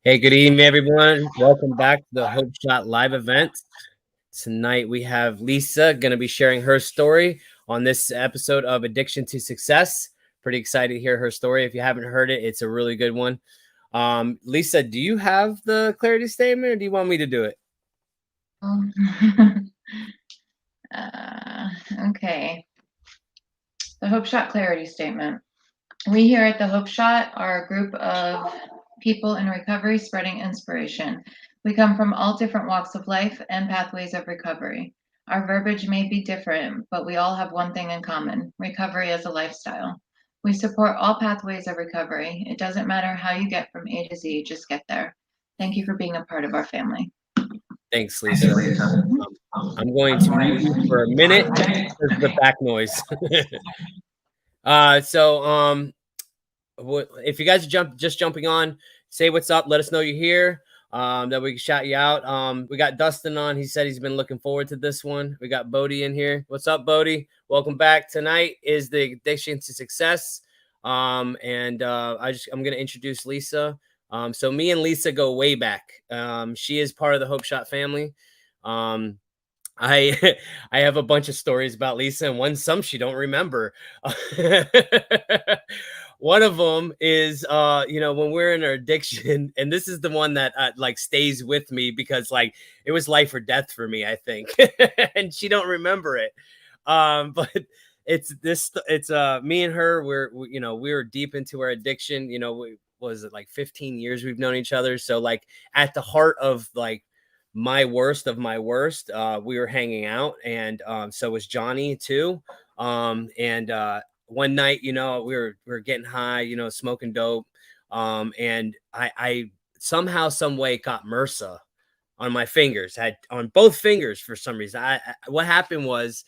Hey, good evening, everyone. Welcome back to the Hope Shot live event. Tonight we have Lisa going to be sharing her story on this episode of Addiction to Success. Pretty excited to hear her story. If you haven't heard it, it's a really good one. Lisa, do you have the clarity statement or do you want me to do it? Um, okay. The Hope Shot Clarity Statement. We here at the Hope Shot are a group of people in recovery spreading inspiration. We come from all different walks of life and pathways of recovery. Our verbiage may be different, but we all have one thing in common: recovery as a lifestyle. We support all pathways of recovery. It doesn't matter how you get from A to Z, just get there. Thank you for being a part of our family. Thanks, Lisa. I'm going to mute you for a minute because of the back noise. So if you guys are just jumping on, say what's up. Let us know you're here. That we can shout you out. We got Dustin on. He said he's been looking forward to this one. We got Bodie in here. What's up, Bodie? Welcome back. Tonight is the Addiction to Success. And I'm gonna introduce Lisa. So me and Lisa go way back. She is part of the Hope Shot family. Um, I I have a bunch of stories about Lisa, and some she don't remember. One of them is when we're in our addiction, and this is the one that like stays with me because like it was life or death for me, I think. And she don't remember it. But it's me and her, we were deep into our addiction. Was it like 15 years we've known each other, so like at the heart of like my worst of my worst, we were hanging out, and so was Johnny too. And One night, we were getting high, smoking dope, and I somehow, some way got MRSA on my fingers, had on both fingers for some reason. What happened was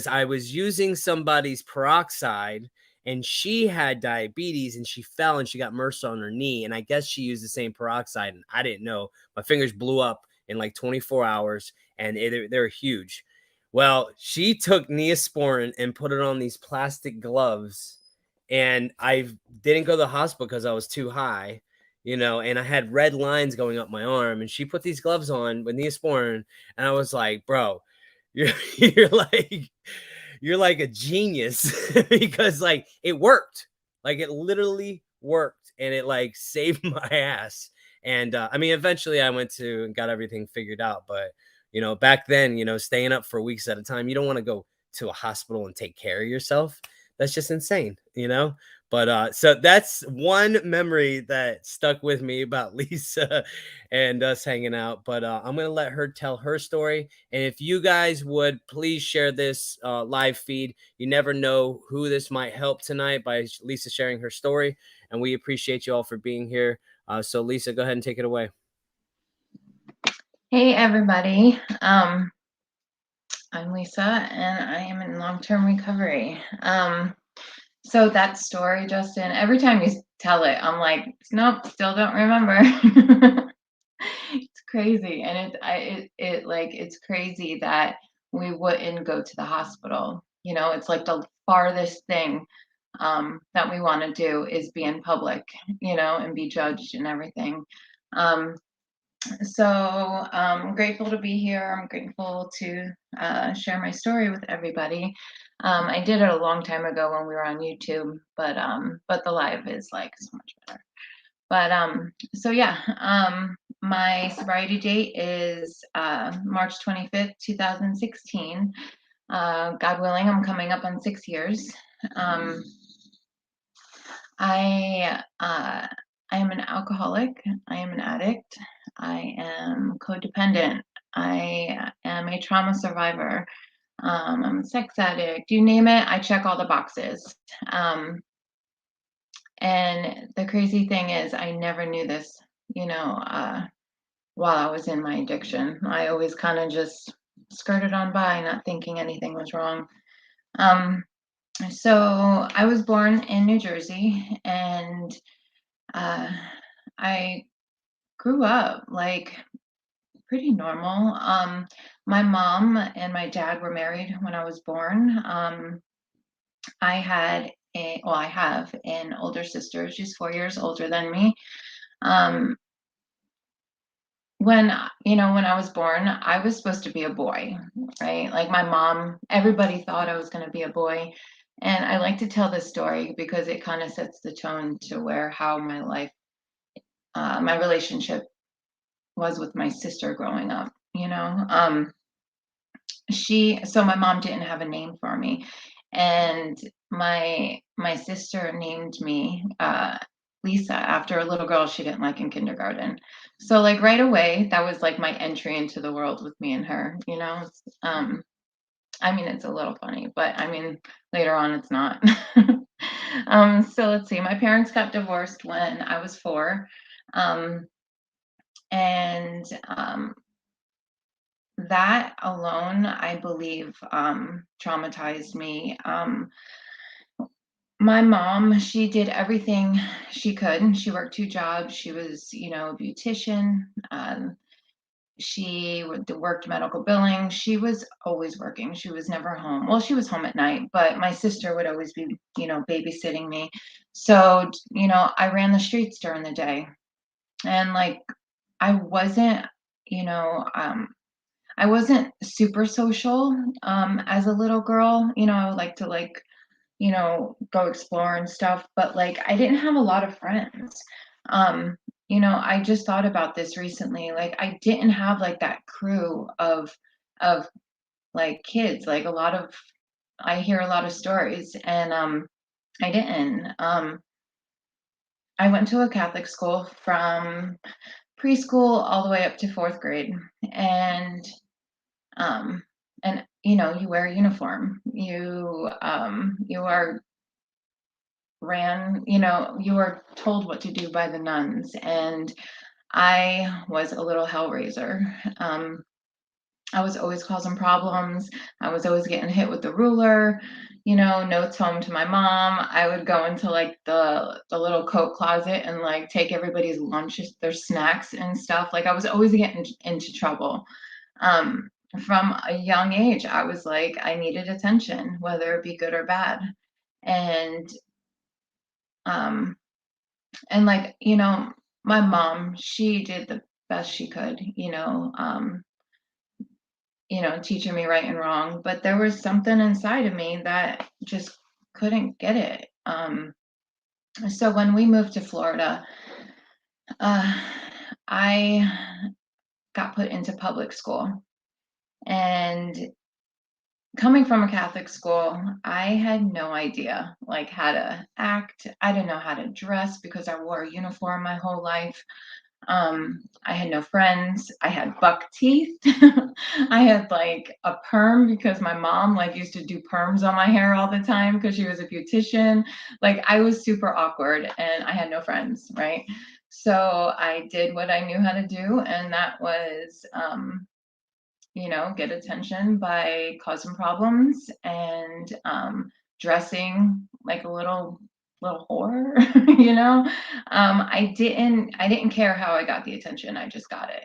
I was using somebody's peroxide, and she had diabetes, and she fell and she got MRSA on her knee, and I guess she used the same peroxide, and I didn't know. My fingers blew up in like 24 hours, and they're huge. Well, she took Neosporin and put it on these plastic gloves, and I didn't go to the hospital because I was too high, and I had red lines going up my arm, and she put these gloves on with Neosporin, and I was like, bro, you're you're like you're like a genius because like it worked. Like it literally worked, and it like saved my ass. And I mean, eventually I went to and got everything figured out. But back then, staying up for weeks at a time, you don't want to go to a hospital and take care of yourself. That's just insane. But so that's one memory that stuck with me about Lisa and us hanging out. But I'm gonna let her tell her story. And if you guys would please share this live feed, you never know who this might help tonight by Lisa sharing her story. And we appreciate you all for being here. So Lisa, go ahead and take it away. Hey, everybody. I'm Lisa, and I am in long-term recovery. So that story, Justin, every time you tell it, I'm like, nope, still don't remember. It's crazy, and it's crazy that we wouldn't go to the hospital. It's like the farthest thing that we want to do is be in public, and be judged and everything. Um, so I'm grateful to be here. I'm grateful to share my story with everybody. I did it a long time ago when we were on YouTube, but the live is like so much better. So yeah, my sobriety date is March 25th, 2016. God willing, I'm coming up on 6 years. Um, I am an alcoholic. I am an addict. I am codependent. I am a trauma survivor. I'm a sex addict. You name it, I check all the boxes. Um, and the crazy thing is, I never knew this, while I was in my addiction. I always kind of just skirted on by, not thinking anything was wrong. Um, so I was born in New Jersey, and uh, I grew up like pretty normal. My mom and my dad were married when I was born. I have an older sister. She's 4 years older than me. Um, when I was born, I was supposed to be a boy, right? Like my mom, everybody thought I was going to be a boy. And I like to tell this story because it kind of sets the tone to where how my life, my relationship was with my sister growing up, you know? So my mom didn't have a name for me. And my sister named me Lisa after a little girl she didn't like in kindergarten. So like right away, that was like my entry into the world with me and her, you know. I mean, it's a little funny, but I mean, later on, it's not. So let's see. My parents got divorced when I was 4, um, and that alone, I believe, traumatized me. My mom, she did everything she could. She worked 2 jobs. She was, a beautician. She worked medical billing. She was always working. She was never home. Well, she was home at night, but my sister would always be, babysitting me. So, I ran the streets during the day. And like, I wasn't, you know, I wasn't super social as a little girl. I would like to go explore and stuff, but like I didn't have a lot of friends. Um, I just thought about this recently. Like I didn't have like that crew of like kids. Like I hear a lot of stories and I didn't. I went to a Catholic school from preschool all the way up to 4th grade. And um you wear a uniform. You are you were told what to do by the nuns, and I was a little hellraiser. I was always causing problems. I was always getting hit with the ruler, notes home to my mom. I would go into like the little coat closet and like take everybody's lunches, their snacks and stuff. Like I was always getting into trouble. Um, from a young age, I was like, I needed attention, whether it be good or bad. And um, and like my mom, she did the best she could, teaching me right and wrong, but there was something inside of me that just couldn't get it. So when we moved to Florida, uh, I got put into public school. And coming from a Catholic school, I had no idea like how to act. I didn't know how to dress because I wore a uniform my whole life. I had no friends. I had buck teeth. I had like a perm because my mom like used to do perms on my hair all the time because she was a beautician. Like I was super awkward and I had no friends, right? So I did what I knew how to do, and that was get attention by causing problems and dressing like a little whore. I didn't care how I got the attention. I just got it.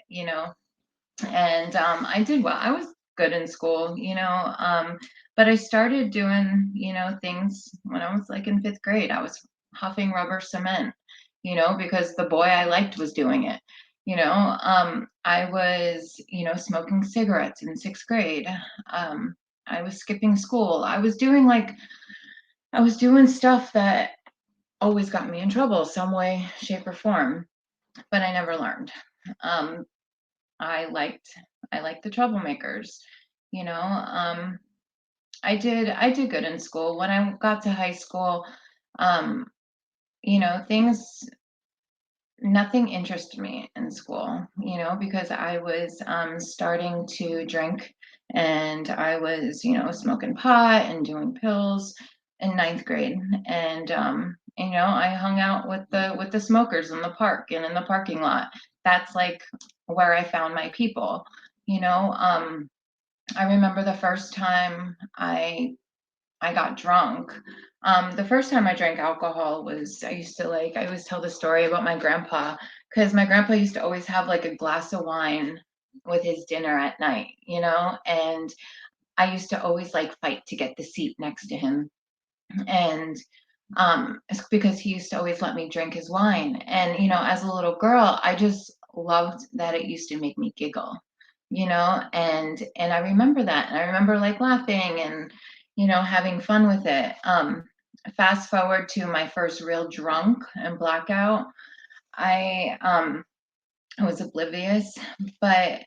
And I did well. I was good in school, but I started doing things when I was like in 5th grade. I was huffing rubber cement, because the boy I liked was doing it. I was smoking cigarettes in 6th grade. um, I was skipping school. I was doing stuff that always got me in trouble some way, shape, or form, but I never learned. um, I liked the troublemakers. You know, I did good in school. When I got to high school, um, things nothing interested me in school, because I was starting to drink, and I was, smoking pot and doing pills in 9th grade. And I hung out with the smokers in the park and in the parking lot. That's like where I found my people. You know, I remember the first time I got drunk. The first time I drank alcohol was I always tell the story about my grandpa, because my grandpa used to always have like a glass of wine with his dinner at night, and I used to always like fight to get the seat next to him. And it's because he used to always let me drink his wine. And as a little girl, I just loved that it used to make me giggle, and I remember that, and I remember like laughing and having fun with it. Fast forward to my first real drunk and blackout. I was oblivious, but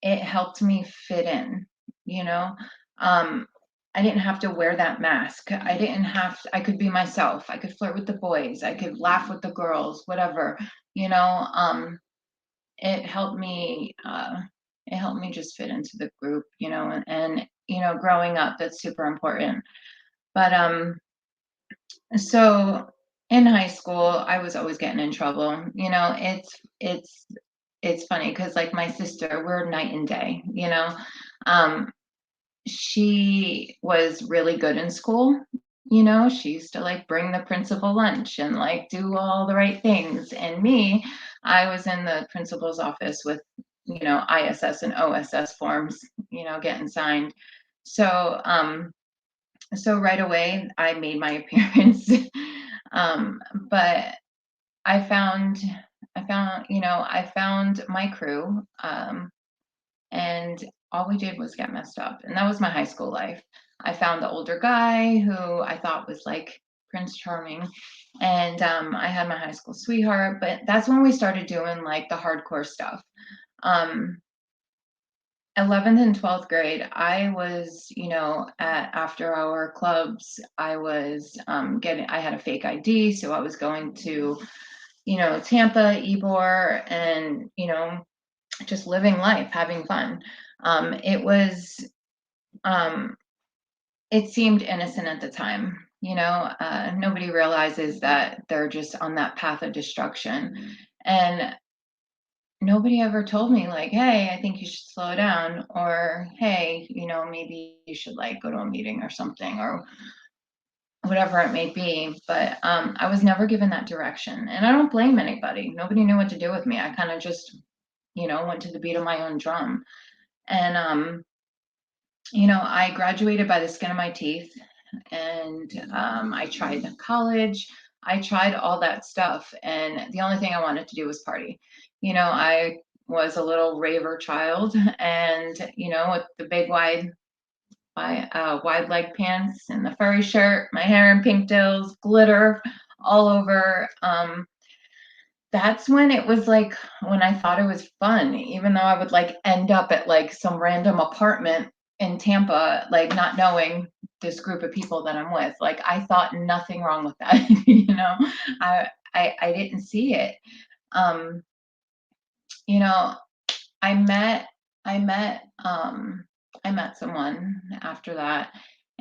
it helped me fit in, you know? Um, I didn't have to wear that mask. I could be myself. I could flirt with the boys. I could laugh with the girls, whatever, you know? It helped me, it helped me just fit into the group, and growing up, that's super important. But, so in high school, I was always getting in trouble. It's funny because like my sister, we're night and day. Um, she was really good in school. She used to like bring the principal lunch and like do all the right things. And me, I was in the principal's office with ISS and OSS forms, getting signed. So so right away I made my appearance. But I found I found my crew, and all we did was get messed up. And that was my high school life. I found the older guy who I thought was like Prince Charming. And I had my high school sweetheart, but that's when we started doing like the hardcore stuff. Um, 11th and 12th grade, I was, at after hour clubs. I was I had a fake ID. So I was going to, Tampa, Ybor, and, just living life, having fun. It was, um, it seemed innocent at the time. Nobody realizes that they're just on that path of destruction. And nobody ever told me like, hey, I think you should slow down, or hey, maybe you should like go to a meeting or something, or whatever it may be. But I was never given that direction, and I don't blame anybody. Nobody knew what to do with me. I kind of just went to the beat of my own drum. And I graduated by the skin of my teeth, and I tried college. I tried all that stuff, and the only thing I wanted to do was party. I was a little raver child, and with the big wide leg pants and the furry shirt, my hair in pink dills, glitter all over. That's when it was like when I thought it was fun, even though I would like end up at like some random apartment in Tampa, like not knowing this group of people that I'm with. Like I thought nothing wrong with that. I didn't see it. Um, you know, I met I met I met someone after that,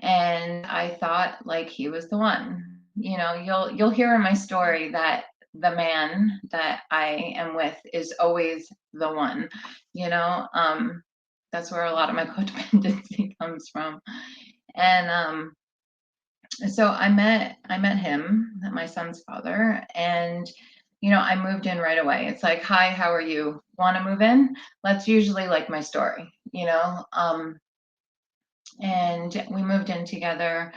and I thought like he was the one. You'll hear in my story that the man that I am with is always the one. You know, um that's where a lot of my codependency comes from. And so I met him, my son's father, and I moved in right away. It's like, hi, how are you? Want to move in? That's usually like my story. And we moved in together.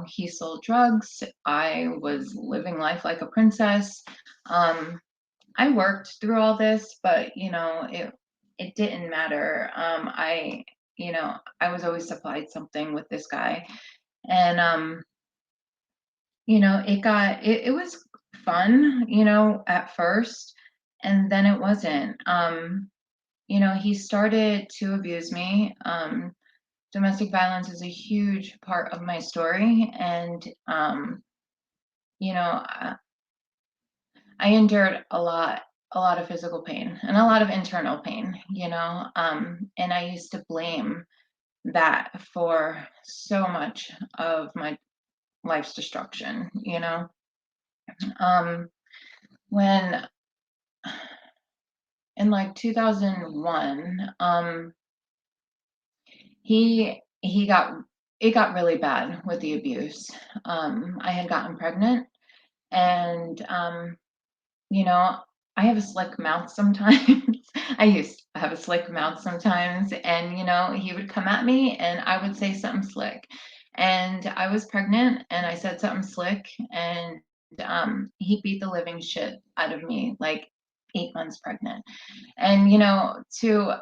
He sold drugs. I was living life like a princess. I worked through all this, but it didn't matter. I was always supplied something with this guy. And it was fun, at first, and then it wasn't. He started to abuse me. Domestic violence is a huge part of my story, and you know, I, I endured a lot of physical pain and a lot of internal pain, and I used to blame that for so much of my life's destruction. Um, when in like 2001, he got it got really bad with the abuse. I had gotten pregnant, and you know, I have a slick mouth sometimes. I used to have a slick mouth sometimes, and he would come at me, and I would say something slick. And I was pregnant, and I said something slick, and he beat the living shit out of me, like 8 months pregnant. And, to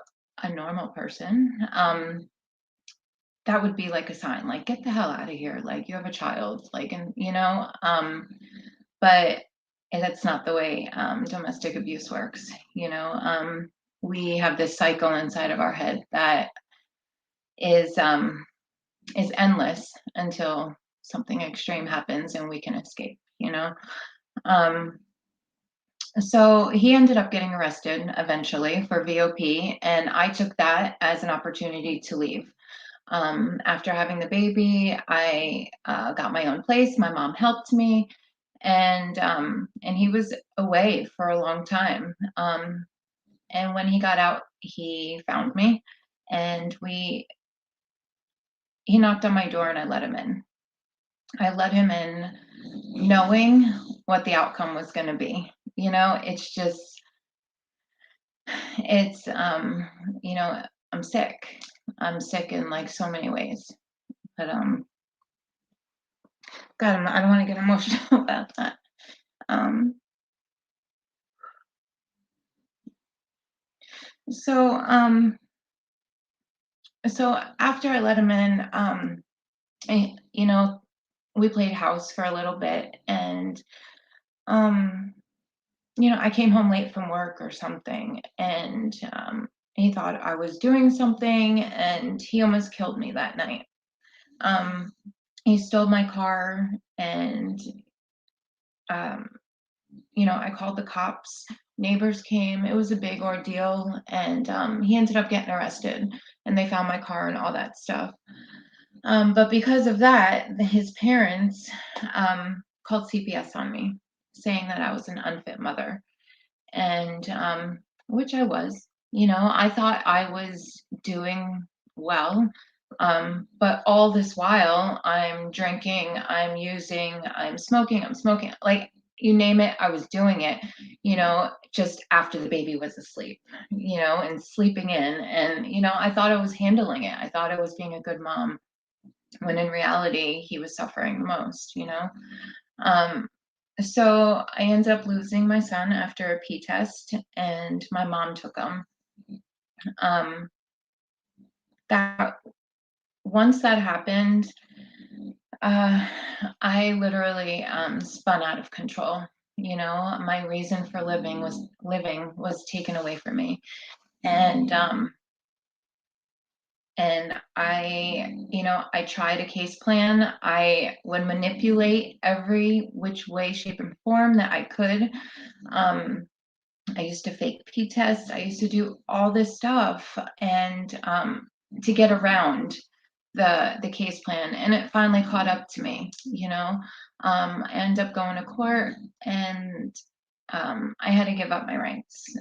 a normal person, that would be like a sign, like, get the hell out of here. Like, you have a child, like, and, but that's not the way domestic abuse works. We have this cycle inside of our head that is endless until something extreme happens and we can escape. Um, so he ended up getting arrested eventually for VOP, and I took that as an opportunity to leave. After having the baby, I got my own place. My mom helped me, and he was away for a long time. And when he got out, he found me, and he knocked on my door, and I let him in. I let him in, knowing what the outcome was going to be. It's just, it's, I'm sick. I'm sick in like so many ways, but God, I don't want to get emotional about that. Um, so, um, so after I let him in, I, we played house for a little bit, and um, I came home late from work or something, and he thought I was doing something, and he almost killed me that night. Um, he stole my car, and um, I called the cops. Neighbors came. It was a big ordeal, and he ended up getting arrested, and they found my car and all that stuff. But because of that, his parents called CPS on me, saying that I was an unfit mother, and which I was. I thought I was doing well, but all this while I'm drinking, I'm using, I'm smoking, like you name it, I was doing it. Just after the baby was asleep, and sleeping in, and I thought I was handling it. I thought I was being a good mom, when in reality he was suffering the most. Um, so I ended up losing my son after a P test, and my mom took him. Um, that Once that happened, uh, I literally spun out of control. My reason for living was taken away from me, and I tried a case plan. I would manipulate every which way, shape, and form that I could. I used to fake P tests. I used to do all this stuff, and to get around the case plan, and it finally caught up to me. I ended up going to court, and I had to give up my rights.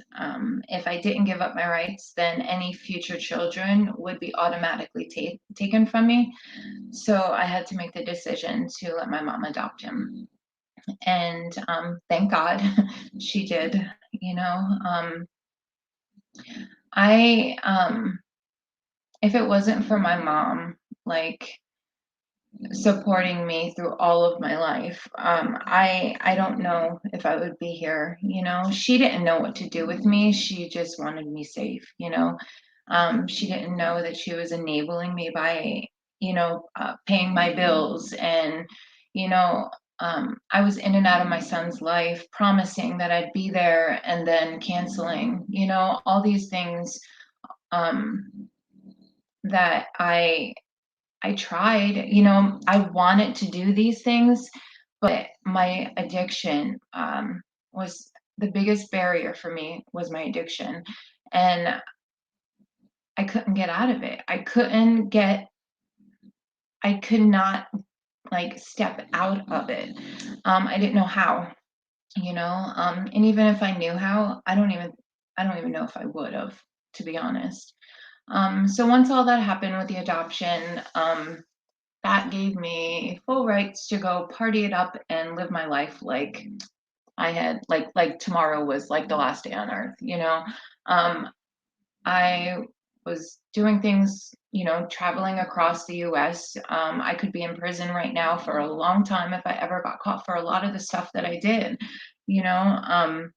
If I didn't give up my rights, then any future children would be automatically taken from me. So I had to make the decision to let my mom adopt him. And thank God she did. You know, I if it wasn't for my mom, like supporting me through all of my life, I don't know if I would be here. She didn't know what to do with me. She just wanted me safe. She didn't know that she was enabling me by paying my bills, and you know I was in and out of my son's life, promising that I'd be there and then canceling. All these things um, that I tried. I wanted to do these things, but my addiction was the biggest barrier for me, was my addiction. And I couldn't get out of it. I could not like step out of it. I didn't know how, and even if I knew how, I don't even know if I would have, to be honest. So once all that happened with the adoption, that gave me full rights to go party it up and live my life like I had like tomorrow was like the last day on earth. Um, I was doing things, traveling across the US. I could be in prison right now for a long time if I ever got caught for a lot of the stuff that I did. You know, um,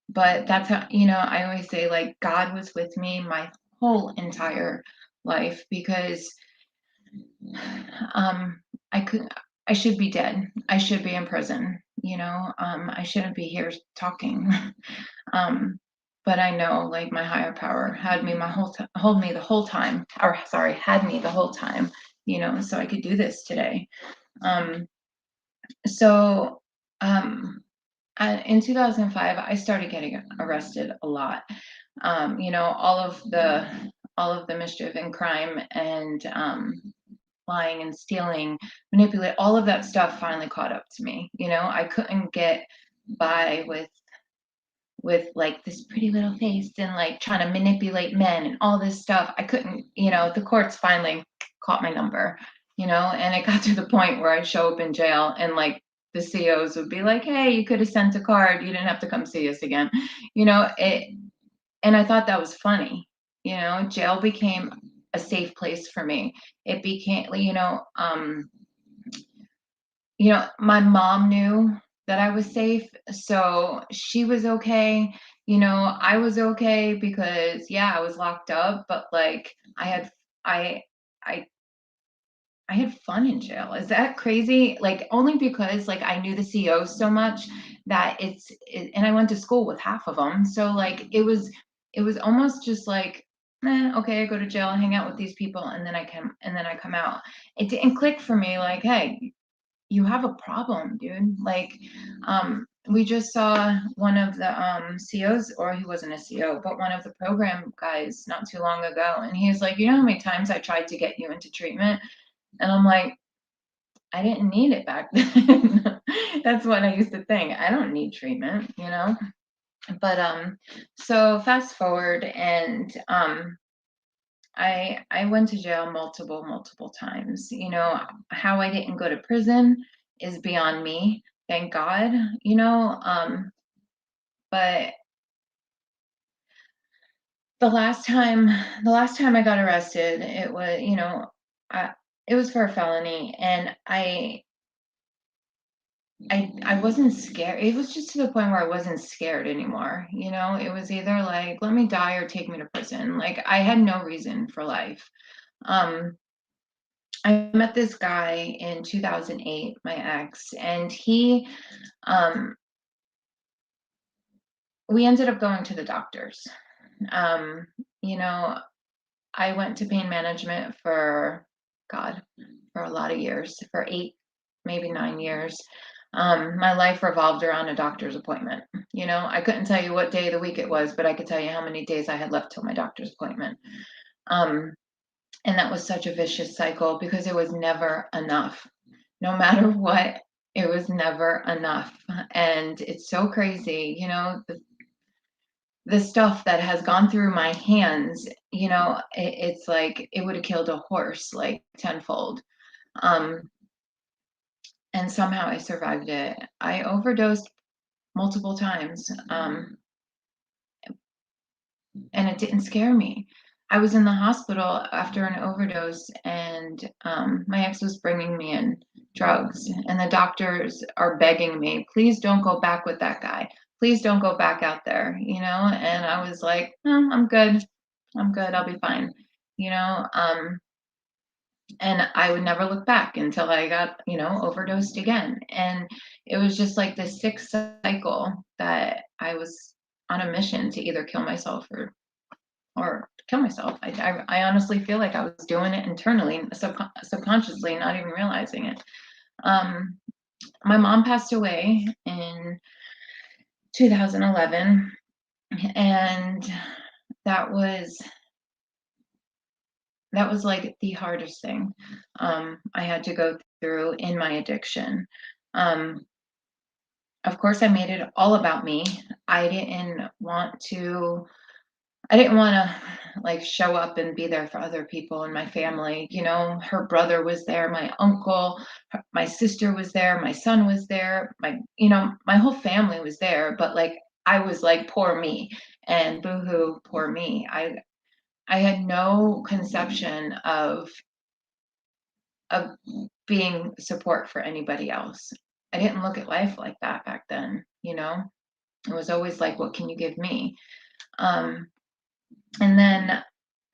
But that's how, I always say, like, God was with me my whole entire life, because um I could I should be dead. I should be in prison, I shouldn't be here talking. um but I know, like, my higher power had me hold me the whole time, or sorry, had me the whole time, so I could do this today. Um so um in 2005, I started getting arrested a lot. All of the mischief and crime, and lying and stealing, manipulate, all of that stuff finally caught up to me. I couldn't get by with like this pretty little face, and like trying to manipulate men and all this stuff. I couldn't, the courts finally caught my number, and it got to the point where I'd show up in jail, and like the COs would be like, "Hey, you could have sent a card. You didn't have to come see us again." It, and I thought that was funny. Jail became a safe place for me. It became, my mom knew that I was safe, so she was okay. I was okay because, yeah, I was locked up, but like I I I had fun in jail. Is that crazy? Like, only because, like, I knew the COs so much that and I went to school with half of them. So like it was almost just like, okay, I go to jail and hang out with these people, and then I come out. It didn't click for me, like, hey, you have a problem, dude. Like, we just saw one of the COs, or he wasn't a CO, but one of the program guys not too long ago, and he was like, "You know how many times I tried to get you into treatment?" And I'm like, I didn't need it back then. That's what I used to think. I don't need treatment. But so fast forward, and I went to jail multiple times. How I didn't go to prison is beyond me, thank God. But the last time I got arrested, I, it was for a felony, and I wasn't scared. It was just to the point where I wasn't scared anymore. It was either like, let me die or take me to prison. Like, I had no reason for life. Um, I met this guy in 2008, my ex, and um, we ended up going to the doctors. Um, you know, I went to pain management for, God, for a lot of years, for 8, maybe 9 years. My life revolved around a doctor's appointment. I couldn't tell you what day of the week it was, but I could tell you how many days I had left till my doctor's appointment. Um, and that was such a vicious cycle, because it was never enough. No matter what, it was never enough. And it's so crazy, the stuff that has gone through my hands, it's like it would have killed a horse like tenfold. Um, and somehow I survived it. I overdosed multiple times, and it didn't scare me. I was in the hospital after an overdose, and my ex was bringing me in drugs, and the doctors are begging me, please don't go back with that guy. Please don't go back out there, And I was like, I'm good. I'm good. I'll be fine. You know, um, and I would never look back until I got, overdosed again. And it was just like this sick cycle that I was on a mission to either kill myself or kill myself. I honestly feel like I was doing it internally, subconsciously, not even realizing it. Um, my mom passed away in 2011, and that was like the hardest thing I had to go through in my addiction. Um, of course, I made it all about me. I didn't want to I didn't want to like show up and be there for other people in my family. Her brother was there, my uncle, my sister was there, my son was there, my whole family was there. But like, I was like, poor me, and boohoo, poor me. I had no conception of being support for anybody else. I didn't look at life like that back then. It was always like, what can you give me? Um, and then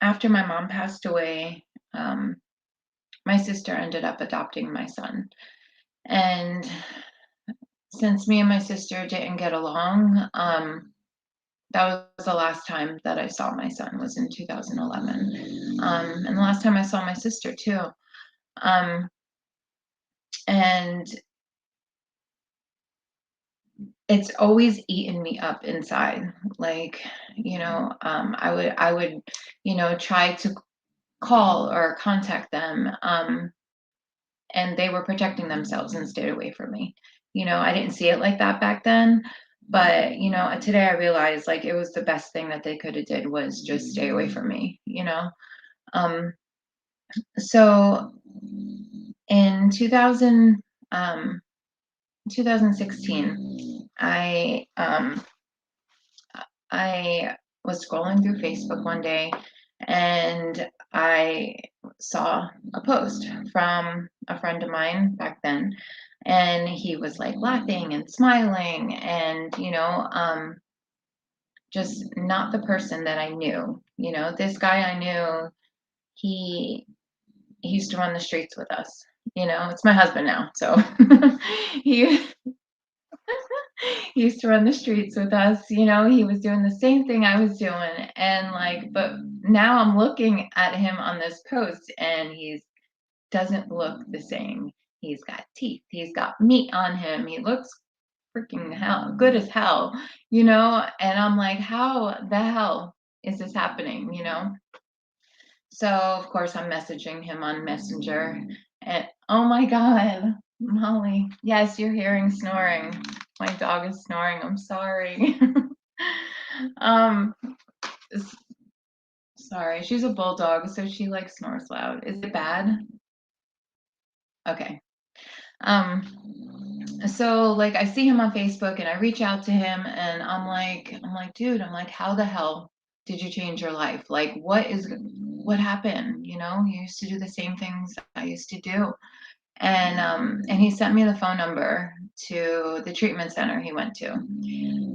after my mom passed away, my sister ended up adopting my son. And since me and my sister didn't get along, that was the last time that I saw my son was in 2011. And the last time I saw my sister too. Um, and it's always eaten me up inside. Like, I would, try to call or contact them. And they were protecting themselves and stayed away from me. I didn't see it like that back then, but today I realize like it was the best thing that they could have did was just stay away from me. Um, so in 2016, I was scrolling through Facebook one day and I saw a post from a friend of mine back then. And he was like laughing and smiling and, just not the person that I knew. This guy I knew, he he used to run the streets with us. It's my husband now. So he he used to run the streets with us. He was doing the same thing I was doing. And like, but now I'm looking at him on this post and he doesn't look the same. He's got teeth, he's got meat on him, he looks freaking hell good as hell. And I'm like, how the hell is this happening? So of course I'm messaging him on Messenger and oh my God, Molly, yes, you're hearing snoring. My dog is snoring. I'm sorry. um Sorry. She's a bulldog, so she like snores loud. Is it bad? Okay. Um so like I see him on Facebook and I reach out to him and I'm like, dude, I'm like, how the hell did you change your life? Like what happened? You used to do the same things I used to do. And he sent me the phone number to the treatment center he went to.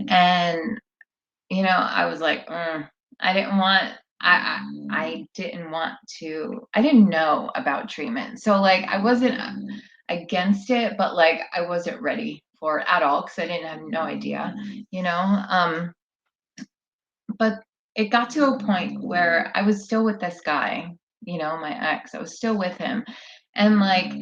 And I was like, I didn't want I didn't want to I didn't know about treatment. So like I wasn't against it, but like I wasn't ready for it at all because I didn't have no idea, you know. But it got to a point where I was still with this guy, my ex. I was still with him. And like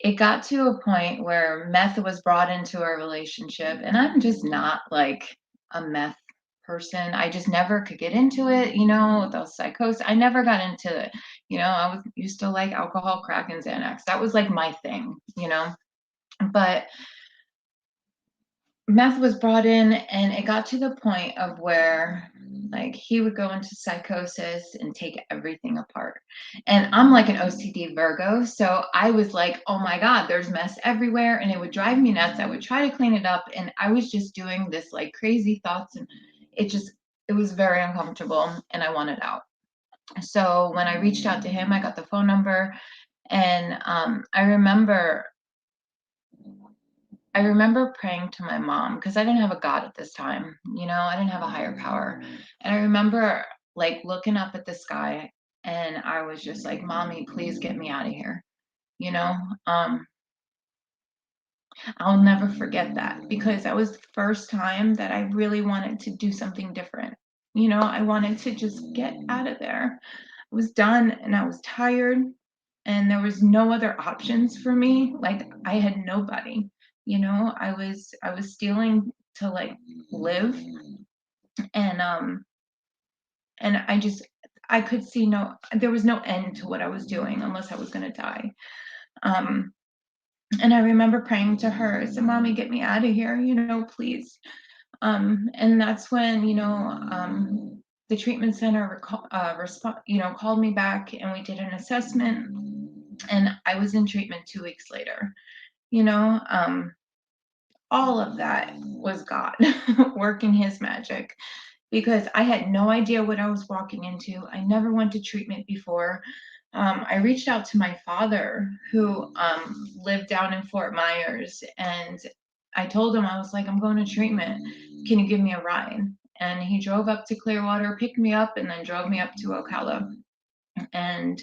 it got to a point where meth was brought into our relationship, and I'm just not like a meth person. I just never could get into it, the psychosis. I never got into it. I was used to like alcohol, crack, and Xanax. That was like my thing. But meth was brought in and it got to the point of where like he would go into psychosis and take everything apart. And I'm like an OCD Virgo, so I was like, oh my God, there's mess everywhere and it would drive me nuts. I would try to clean it up and I was just doing this like crazy thoughts and it was very uncomfortable and I wanted out. So when I reached out to him, I got the phone number and I remember praying to my mom because I didn't have a God at this time. I didn't have a higher power. And I remember like looking up at the sky and I was just like, Mommy, please get me out of here. You know, um, I'll never forget that because that was the first time that I really wanted to do something different. I wanted to just get out of there. I was done and I was tired and there was no other options for me. Like I had nobody. I was stealing to like live and and I could see there was no end to what I was doing unless I was going to die. Um and I remember praying to her. I said, Mommy, get me out of here, please. And that's when, the treatment center called me back and we did an assessment and I was in treatment 2 weeks later. You know, all of that was God working his magic because I had no idea what I was walking into. I never went to treatment before. I reached out to my father who lived down in Fort Myers and I told him, I was like, I'm going to treatment. Can you give me a ride? And he drove up to Clearwater, picked me up, and then drove me up to Ocala. And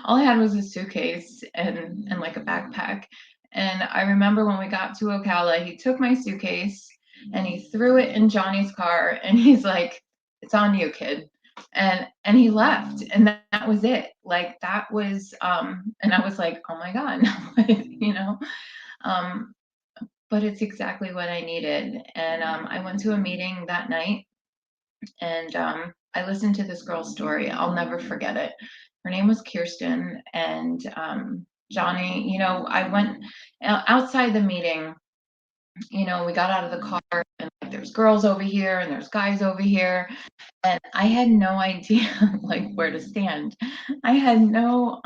all I had was a suitcase and like a backpack. And I remember when we got to Ocala, he took my suitcase and he threw it in Johnny's car, and he's like, "It's on you, kid." And he left, and that was it. Like that was and I was like, "Oh my God," you know. Um, but it's exactly what I needed. And I went to a meeting that night, and I listened to this girl's story. I'll never forget it. Her name was Kirsten, and Johnny, I went outside the meeting. We got out of the car, and like, there's girls over here and there's guys over here, and I had no idea like where to stand. I had no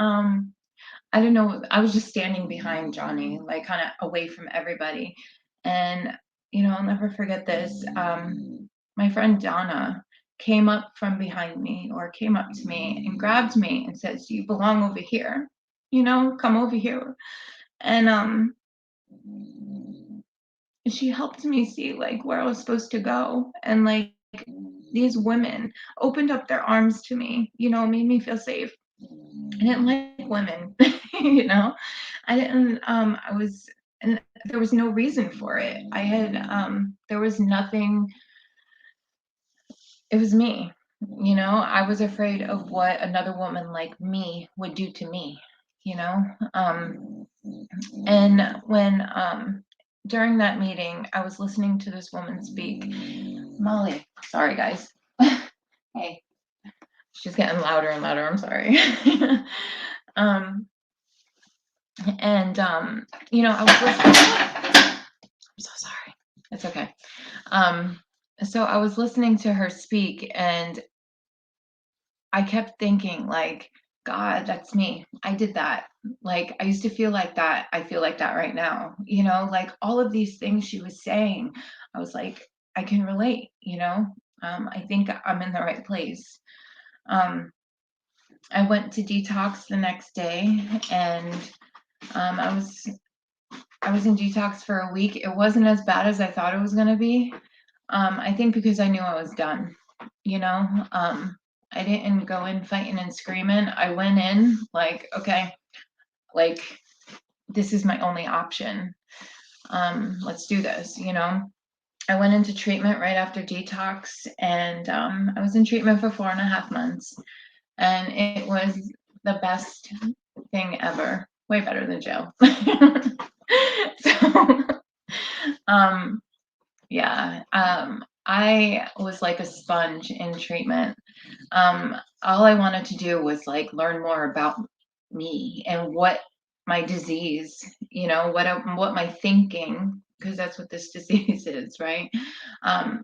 I don't know. I was just standing behind Johnny, like kind of away from everybody. And, I'll never forget this. My friend Donna came up from behind me, or came up to me and grabbed me and says, "You belong over here, come over here." And she helped me see like where I was supposed to go. And like these women opened up their arms to me, made me feel safe. I didn't like women, I didn't, and there was no reason for it. There was nothing, it was me, I was afraid of what another woman like me would do to me, you know? And when, during that meeting, I was listening to this woman speak. Molly, sorry guys. Hey, she's getting louder and louder. I'm sorry. um, and I was listening. I'm so sorry. It's okay. So I was listening to her speak, and I kept thinking, like, God, that's me. I did that. Like, I used to feel like that. I feel like that right now. Like all of these things she was saying, I was like, I can relate. I think I'm in the right place. I went to detox the next day, and I was in detox for a week. It wasn't as bad as I thought it was going to be. I think because I knew I was done. I didn't go in fighting and screaming. I went in like, okay, like this is my only option. Let's do this. I went into treatment right after detox, and I was in treatment for 4.5 months, and it was the best thing ever. Way better than jail. So, yeah, I was like a sponge in treatment. All I wanted to do was like learn more about me and what my disease, what my thinking, because that's what this disease is, right?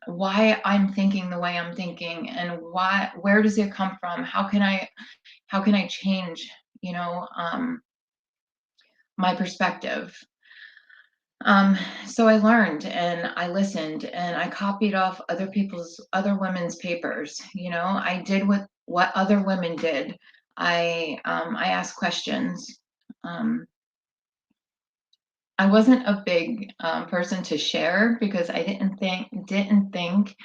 Why I'm thinking the way I'm thinking, and where does it come from? How can I change, my perspective? So I learned, and I listened, and I copied off other women's papers. I did what other women did. I asked questions. Um, I wasn't a big person to share, because I didn't think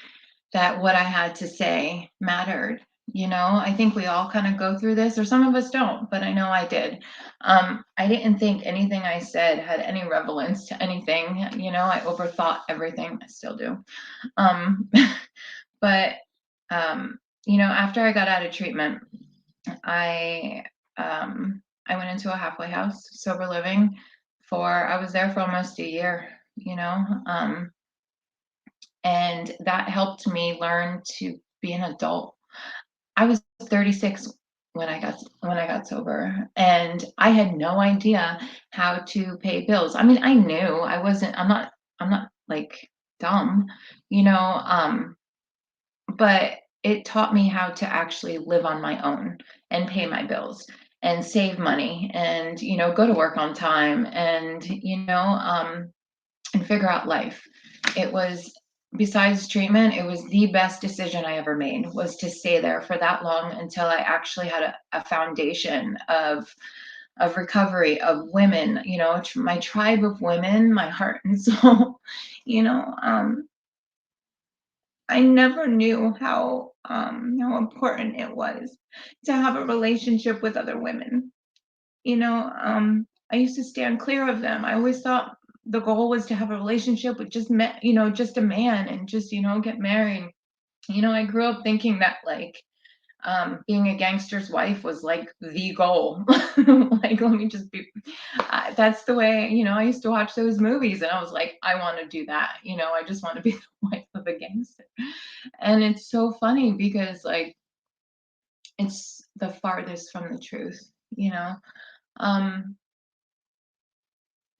that what I had to say mattered. I think we all kind of go through this, or some of us don't, but I know I did. I didn't think anything I said had any relevance to anything. I overthought everything. I still do. Um, but, after I got out of treatment, I, I went into a halfway house, sober living, I was there for almost a year, and that helped me learn to be an adult. I was 36 when I got sober, and I had no idea how to pay bills. I mean, I knew I'm not like dumb, you know, but it taught me how to actually live on my own and pay my bills and save money, and go to work on time, and and figure out life. It was, besides treatment, it was the best decision I ever made, was to stay there for that long until I actually had a foundation of recovery, of women, my tribe of women, my heart and soul. you know I never knew how important it was to have a relationship with other women. I used to stand clear of them. I always thought the goal was to have a relationship with just a man, and just, get married. I grew up thinking that, like, being a gangster's wife was like the goal. Like, let me just be. That's the way, I used to watch those movies, and I was like, I want to do that. I just want to be the wife of a gangster. And it's so funny because, like, it's the farthest from the truth. Um,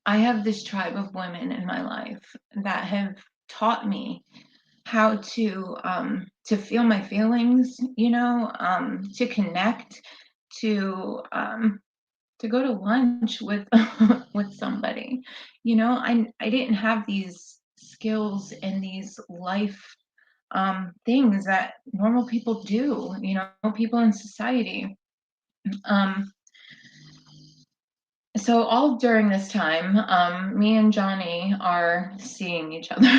I have this tribe of women in my life that have taught me how to feel my feelings, to connect, to to go to lunch with with somebody. I didn't have these skills and these life things that normal people do, people in society. Um, so all during this time, me and Johnny are seeing each other.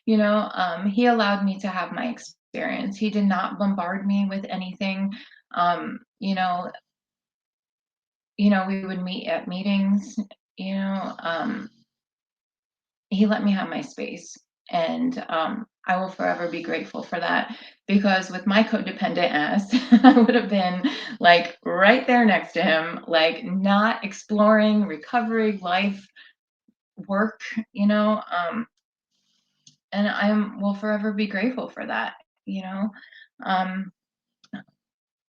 He allowed me to have my experience. He did not bombard me with anything. Um, you know, we would meet at meetings. You know, um, he let me have my space, and I will forever be grateful for that, because with my codependent ass, I would have been like right there next to him, like not exploring recovery, life, work, you know um and I will forever be grateful for that. you know um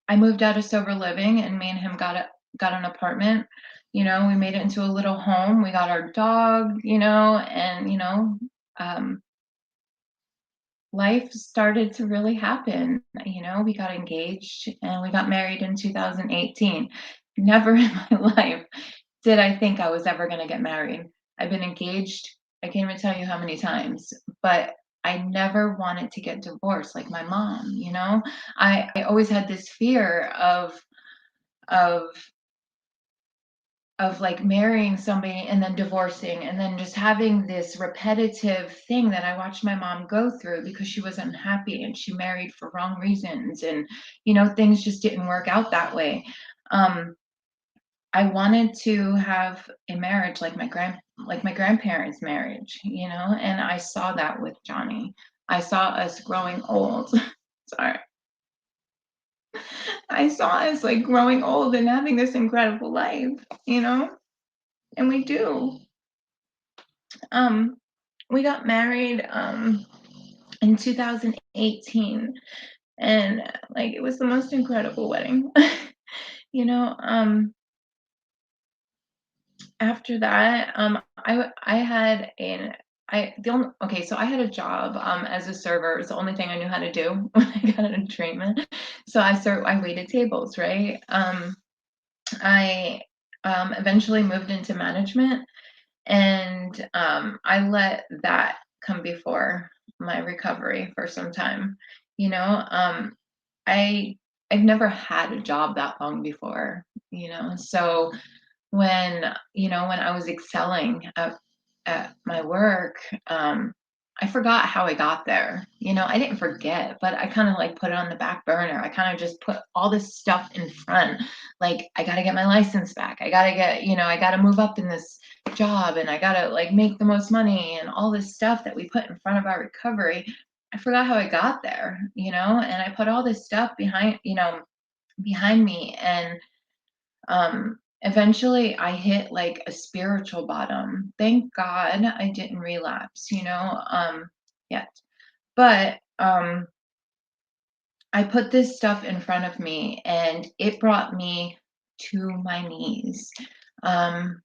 I moved out of sober living, and me and him got an apartment. We made it into a little home. We got our dog, and um life started to really happen. We got engaged and we got married in 2018. Never in my life did I think I was ever going to get married. I've been engaged, I can't even tell you how many times, but I never wanted to get divorced like my mom. I always had this fear of like marrying somebody and then divorcing, and then just having this repetitive thing that I watched my mom go through, because she was unhappy and she married for wrong reasons, and things just didn't work out that way. um I wanted to have a marriage like my grandparents' marriage, and I saw that with Johnny. I saw us growing old. Sorry. I saw us like growing old and having this incredible life, and we do. Um, we got married in 2018, and like it was the most incredible wedding. you know, um, After that, I had an I the only okay, so I had a job as a server. It was the only thing I knew how to do when I got into treatment. So I waited tables, right? I eventually moved into management, and I let that come before my recovery for some time. You know, I I've never had a job that long before. So when I was excelling at my work, I forgot how I got there. I didn't forget, but I kind of like put it on the back burner. I kind of just put all this stuff in front. Like, I got to get my license back. I got to move up in this job, and I got to like make the most money, and all this stuff that we put in front of our recovery. I forgot how I got there, and I put all this stuff behind me. And eventually I hit like a spiritual bottom. Thank God I didn't relapse, yet. But I put this stuff in front of me, and it brought me to my knees. Um,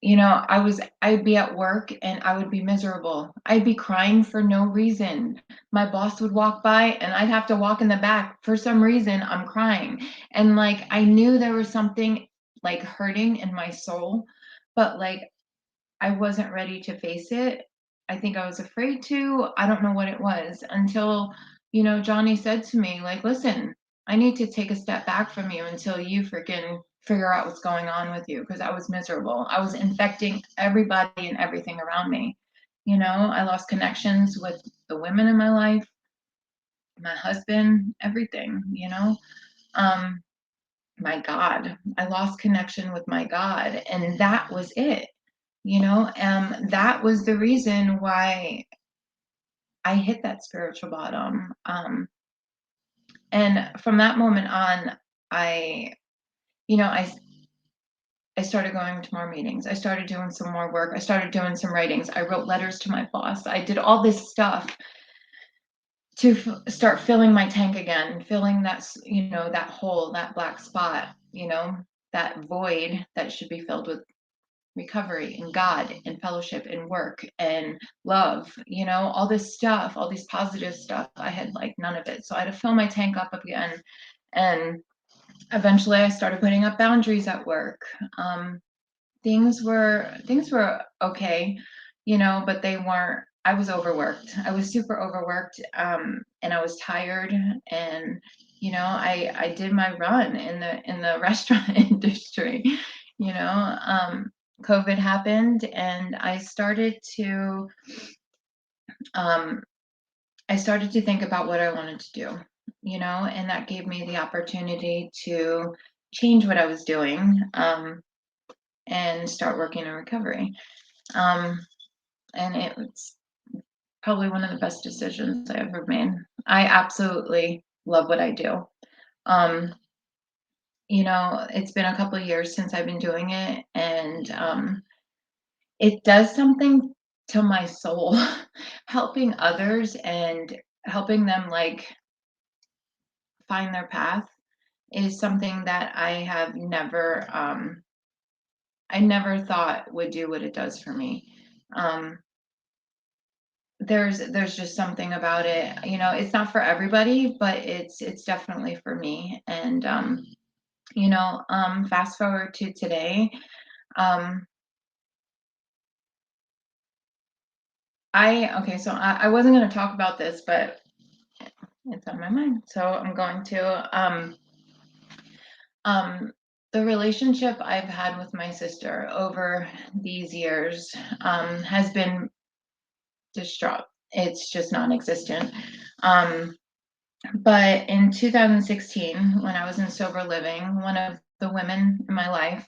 I'd be at work and I would be miserable. I'd be crying for no reason. My boss would walk by and I'd have to walk in the back. For some reason, I'm crying. And like, I knew there was something like hurting in my soul, but like, I wasn't ready to face it. I think I was afraid to. I don't know what it was until, Johnny said to me, like, listen, I need to take a step back from you until you freaking figure out what's going on with you, because I was miserable. I was infecting everybody and everything around me. I lost connections with the women in my life, my husband, everything, Um, my God, I lost connection with my God, and that was it. That was the reason why I hit that spiritual bottom. And from that moment on, I, you know, I I started going to more meetings. I started doing some more work. I started doing some writings. I wrote letters to my boss. I did all this stuff to start filling my tank again, filling that hole, that black spot, that void that should be filled with recovery and God and fellowship and work and love, all this stuff, all these positive stuff. I had like none of it. So I had to fill my tank up again. And eventually I started putting up boundaries at work. Things were okay, but they weren't. I was overworked. I was super overworked, and I was tired. And I did my run in the restaurant industry. You know, um, COVID happened, and um, I started to think about what I wanted to do. And that gave me the opportunity to change what I was doing. And start working in recovery. Um, and it was probably one of the best decisions I ever made. I absolutely love what I do. Um, it's been a couple of years since I've been doing it, and it does something to my soul. Helping others and helping them like find their path is something that I never thought would do what it does for me. Um, there's just something about it. It's not for everybody, but it's definitely for me. And fast forward to today. um I wasn't going to talk about this, but it's on my mind, so I'm going to. The relationship I've had with my sister over these years has been distraught. It's just non-existent. um But in 2016, when I was in sober living, one of the women in my life,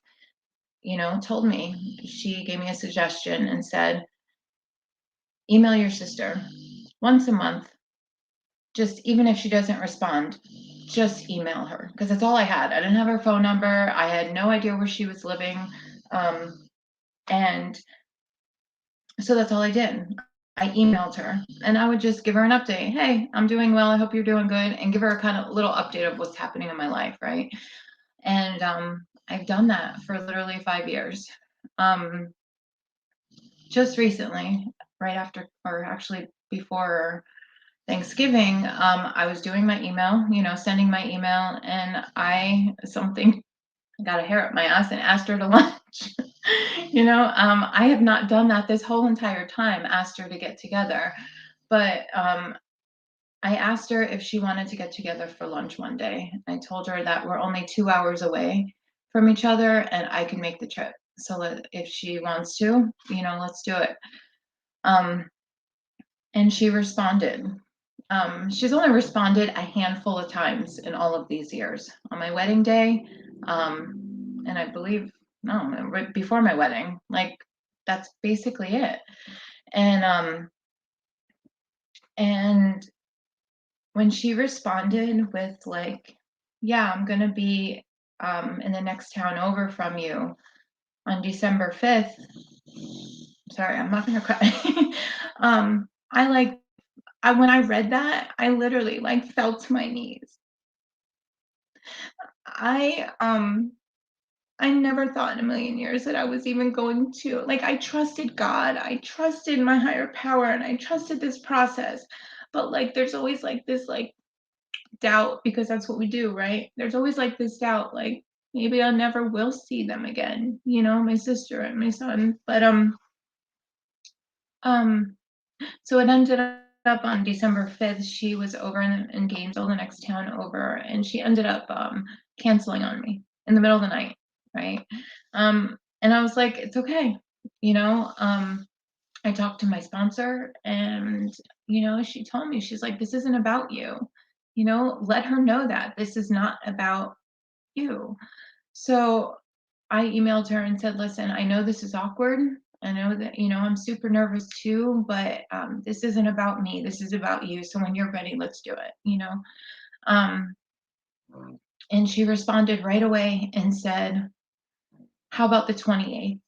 told me, she gave me a suggestion and said, email your sister once a month. Just even if she doesn't respond, just email her. Because that's all I had. I didn't have her phone number. I had no idea where she was living. And so that's all I did. I emailed her and I would just give her an update. Hey, I'm doing well. I hope you're doing good. And give her a kind of little update of what's happening in my life. Right. And I've done that for literally 5 years. Um, just recently, right after, or actually before Thanksgiving, I was doing my email, sending my email, and I got a hair up my ass and asked her to lunch. I have not done that this whole entire time, asked her to get together. But I asked her if she wanted to get together for lunch one day. I told her that we're only 2 hours away from each other and I can make the trip. So if she wants to, let's do it. Um, and she responded. She's only responded a handful of times in all of these years. On my wedding day, and I believe, no, right before my wedding. Like, that's basically it. And when she responded with like, yeah, I'm gonna be in the next town over from you on December 5th. Sorry, I'm not gonna cry. When I read that, I literally like fell to my knees. I never thought in a million years that I was even going to, like, I trusted God, I trusted my higher power, and I trusted this process. But like there's always like this like doubt, because that's what we do, right? There's always like this doubt, like maybe I never will see them again, my sister and my son. But um so it ended up on December 5th. She was over in Gainesville, the next town over, and she ended up canceling on me in the middle of the night, right? And I was like, it's okay, you know. I talked to my sponsor, and she told me, she's like, this isn't about you, let her know that this is not about you. So I emailed her and said, listen, I know this is awkward. I know that, I'm super nervous too, but this isn't about me. This is about you. So when you're ready, let's do it. Um, and she responded right away and said, how about the 28th?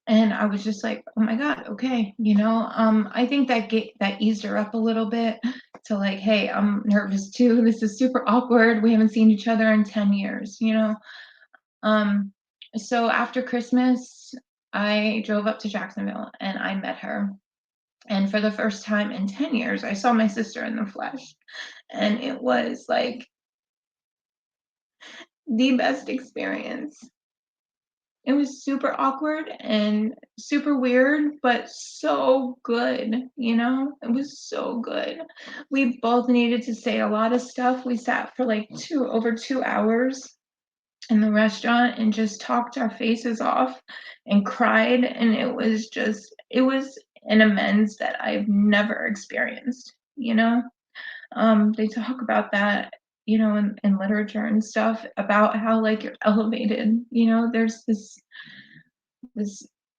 And I was just like, oh my God, okay. I think that eased her up a little bit to like, hey, I'm nervous too. This is super awkward. We haven't seen each other in 10 years. Um, so after Christmas, I drove up to Jacksonville and I met her. And for the first time in 10 years, I saw my sister in the flesh. And it was like the best experience. It was super awkward and super weird, but so good, It was so good. We both needed to say a lot of stuff. We sat for like over 2 hours in the restaurant and just talked our faces off and cried, and it was an amends that I've never experienced. They talk about that, in literature and stuff, about how like you're elevated. There's this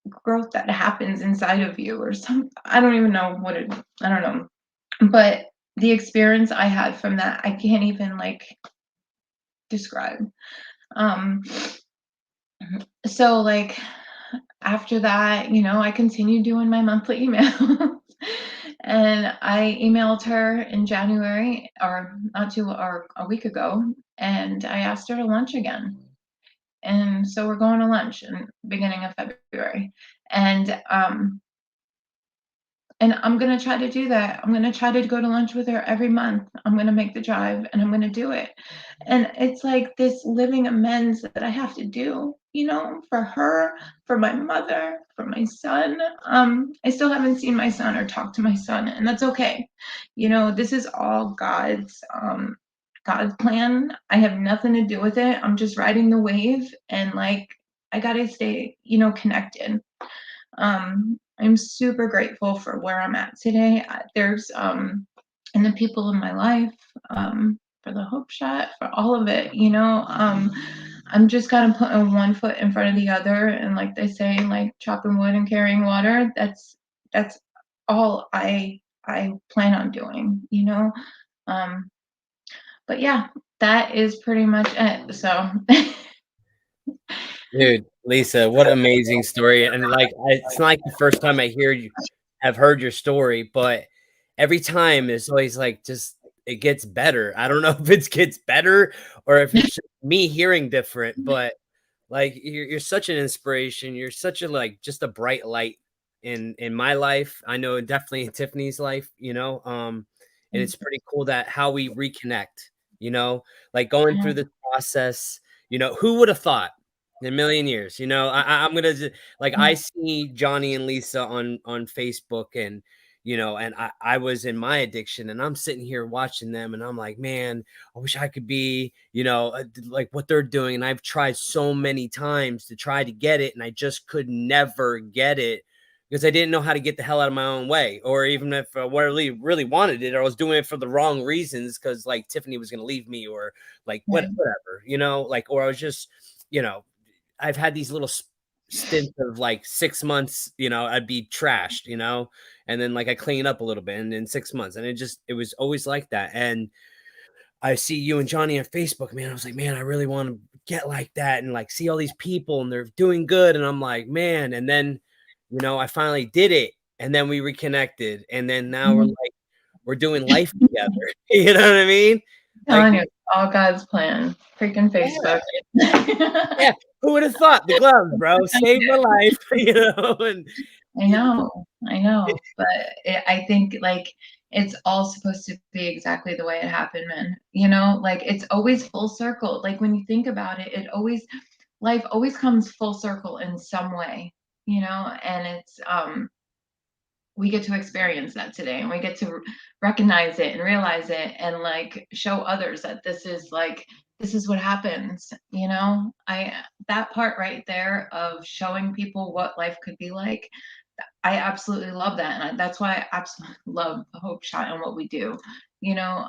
growth that happens inside of you, or some, I don't even know what it, I don't know, but the experience I had from that, I can't even like describe. um so like after that, I continued doing my monthly email. And I emailed her in January, or not too, or a week ago, and I asked her to lunch again. And so we're going to lunch in beginning of February. And I'm going to try to do that. I'm going to try to go to lunch with her every month. I'm going to make the drive and I'm going to do it. And it's like this living amends that I have to do, for her, for my mother, for my son. I still haven't seen my son or talked to my son, and that's okay. This is all God's plan. I have nothing to do with it. I'm just riding the wave, and like I got to stay, connected. I'm super grateful for where I'm at today. There's and the people in my life, for the Hope Shot, for all of it. I'm just kind of putting one foot in front of the other, and like they say, like chopping wood and carrying water. That's all I plan on doing. Um, but yeah, that is pretty much it. So. Dude, Lisa, what amazing story. And like it's not like the first time I hear you have heard your story, but every time it's always like just it gets better. I don't know if it gets better or if it's just me hearing different, but like you're such an inspiration. You're such a like just a bright light in my life. I know definitely in Tiffany's life, and it's pretty cool that how we reconnect, like going through the process, who would have thought in a million years, I'm gonna like I see Johnny and Lisa on Facebook and and I was in my addiction and I'm sitting here watching them and I'm like, man, I wish I could be, like what they're doing. And I've tried so many times to try to get it, and I just could never get it because I didn't know how to get the hell out of my own way. Or even if I really wanted it, or I was doing it for the wrong reasons because like Tiffany was going to leave me, or like whatever, like, or I was just, I've had these little stints of like 6 months, I'd be trashed, and then like I clean up a little bit and in 6 months. And it was always like that. And I see you and Johnny on Facebook, man. I was like, man, I really want to get like that and like see all these people and they're doing good. And I'm like, man. And then, I finally did it. And then we reconnected. And then now we're doing life together. You know what I mean? Like, Telling you, all God's plan. Freaking yeah, Facebook. yeah. Who would have thought the gloves, bro? Saved my life, and you know, I know, but I think like it's all supposed to be exactly the way it happened, man. Like it's always full circle. Like when you think about it, life always comes full circle in some way, and it's we get to experience that today, and we get to recognize it and realize it, and like show others that this is what happens, you know. I That part right there of showing people what life could be like, I absolutely love that, and that's why I absolutely love the Hope Shot and what we do, you know.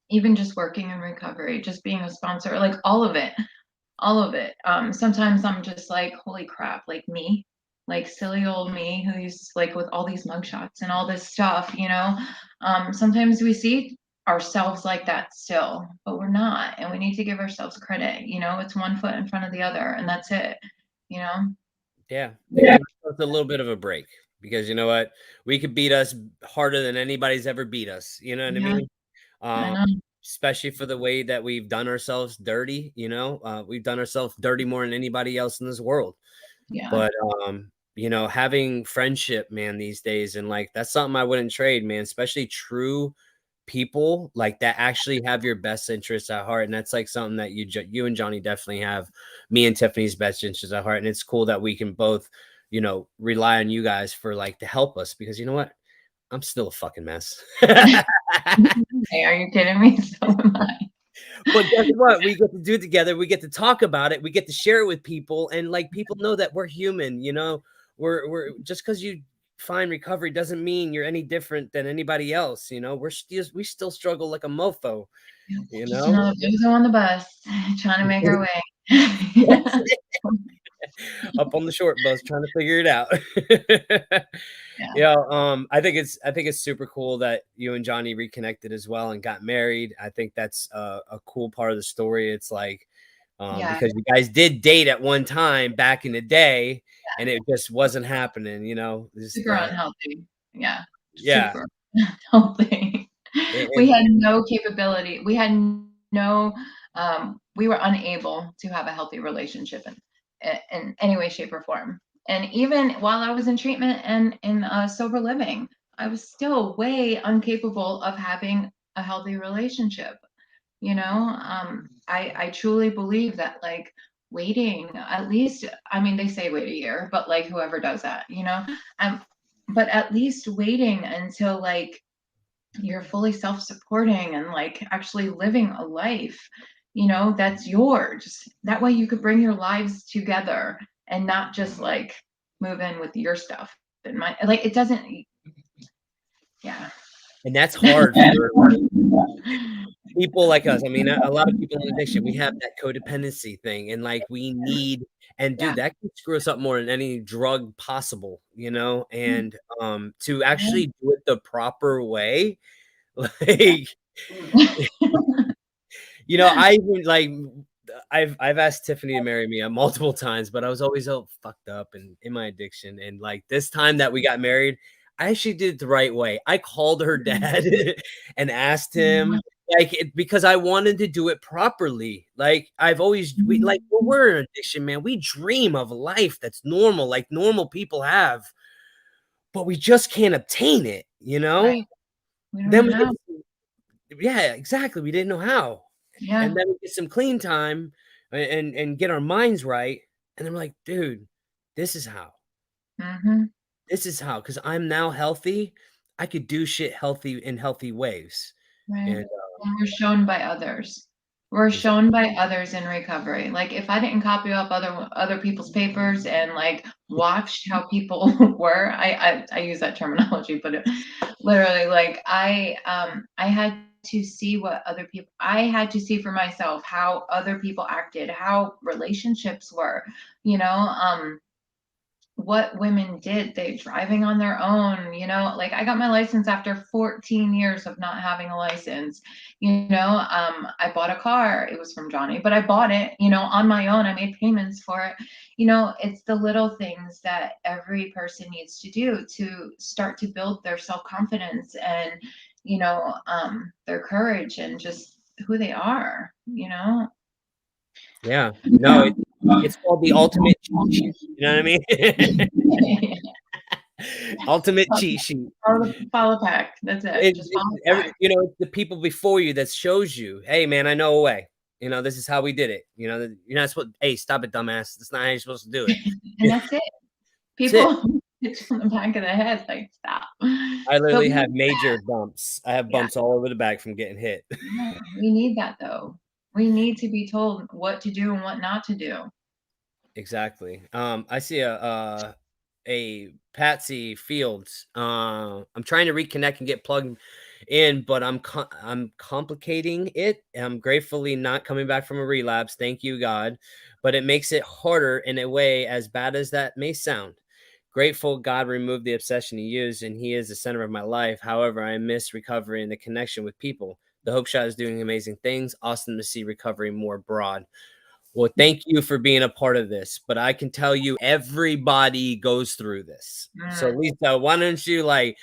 Even just working in recovery, just being a sponsor, like all of it, all of it. Sometimes I'm just like, holy crap, like me, like silly old me who's like with all these mugshots and all this stuff, you know. Sometimes we see ourselves like that still, but we're not, and we need to give ourselves credit. You know, it's one foot in front of the other, and that's it. You know. Yeah, and Yeah. give ourselves a little bit of a break, because you know what? We could beat us harder than anybody's ever beat us, you know what I Yeah, mean? I Um, know. Especially for the way that we've done ourselves dirty, you know? We've done ourselves dirty more than anybody else in this world. Yeah, But, you know, having friendship, man, these days, and, like, that's something I wouldn't trade, man, especially true people, like, that actually have your best interests at heart, and that's, like, something that you and Johnny definitely have me and Tiffany's best interests at heart, and it's cool that we can both, you know, rely on you guys for, like, to help us, because you know what? I'm still a fucking mess. hey, are you kidding me? So am I. But guess what? We get to do it together. We get to talk about it. We get to share it with people, and like people know that we're human. You know, we're just because you find recovery doesn't mean you're any different than anybody else. You know, we still struggle like a mofo. You Just know, another loser on the bus, trying to make our way. That's it. Up on the short bus trying to figure it out. Yeah, Yeah, I think it's super cool that you and Johnny reconnected as well and got married. I think that's a cool part of the story. It's like, yeah, because you guys did date at one time back in the day, and it just wasn't happening. You know, just super unhealthy. Yeah, yeah, super unhealthy. We and had no capability. We had no, we were unable to have a healthy relationship in any way, shape, or form. And even while I was in treatment and in sober living, I was still way incapable of having a healthy relationship. You know, I truly believe that like waiting at least, I mean, they say wait a year, but like whoever does that, you know, um, but at least waiting until like you're fully self-supporting and like actually living a life, you know, that's yours. That way you could bring your lives together and not just like move in with your stuff. And my like it doesn't, yeah. that's hard for people like us. I mean, a lot of people in addiction, we have that codependency thing, and like we need, and dude, Yeah. that can screw us up more than any drug possible, you know. And to actually do it the proper way, like, you know, I even like I've asked Tiffany to marry me multiple times, but I was always so fucked up and in my addiction. And like this time that we got married, I actually did it the right way. I called her dad and asked him, like, because I wanted to do it properly. Like I've always we like when we're in addiction, man, we dream of a life that's normal, like normal people have, but we just can't obtain it, you know? Right. We don't know Then we how. get yeah, exactly. We didn't know how. And Yeah. then we get some clean time and get our minds right. And I'm like, dude, this is how. Hmm. This is how, because I'm now healthy. I could do shit healthy in healthy ways. Right. And And we're shown by others. We're exactly. shown by others in recovery. Like if I didn't copy up other people's papers and like watched how people were, I use that terminology, but literally like I had to see what other people, I had to see for myself how other people acted, how relationships were, you know, what women did, they driving on their own, you know, like I got my license after 14 years of not having a license, you know. I bought a car, it was from Johnny, but I bought it, you know, on my own. I made payments for it, you know. It's the little things that every person needs to do to start to build their self-confidence and, you know, their courage and just who they are, you know. Yeah. No, it's called the ultimate cheat sheet. You know what I mean? Ultimate cheat sheet. Follow pack, that's it, It, just it, follow every, pack. you know, it's the people before you that shows you, hey, man, I know a way. You know, this is how we did it. You know, you're not supposed. Hey, stop it, dumbass. That's not how you're supposed to do it. And that's it. That's it. People hit you on the back of the head, like, stop. I But literally we have need major that. bumps. I have Yeah, bumps all over the back from getting hit. yeah, we need that though. We need to be told what to do and what not to do. Exactly. I see a Patsy Fields. I'm trying to reconnect and get plugged in, but I'm complicating it. I'm gratefully not coming back from a relapse. Thank you, God. But it makes it harder in a way, as bad as that may sound. Grateful God removed the obsession he used, and he is the center of my life. However, I miss recovery and the connection with people. The Hope Shot is doing amazing things. Awesome to see recovery more broad. Well, thank you for being a part of this, but I can tell you everybody goes through this. So Mm, Lisa, why don't you like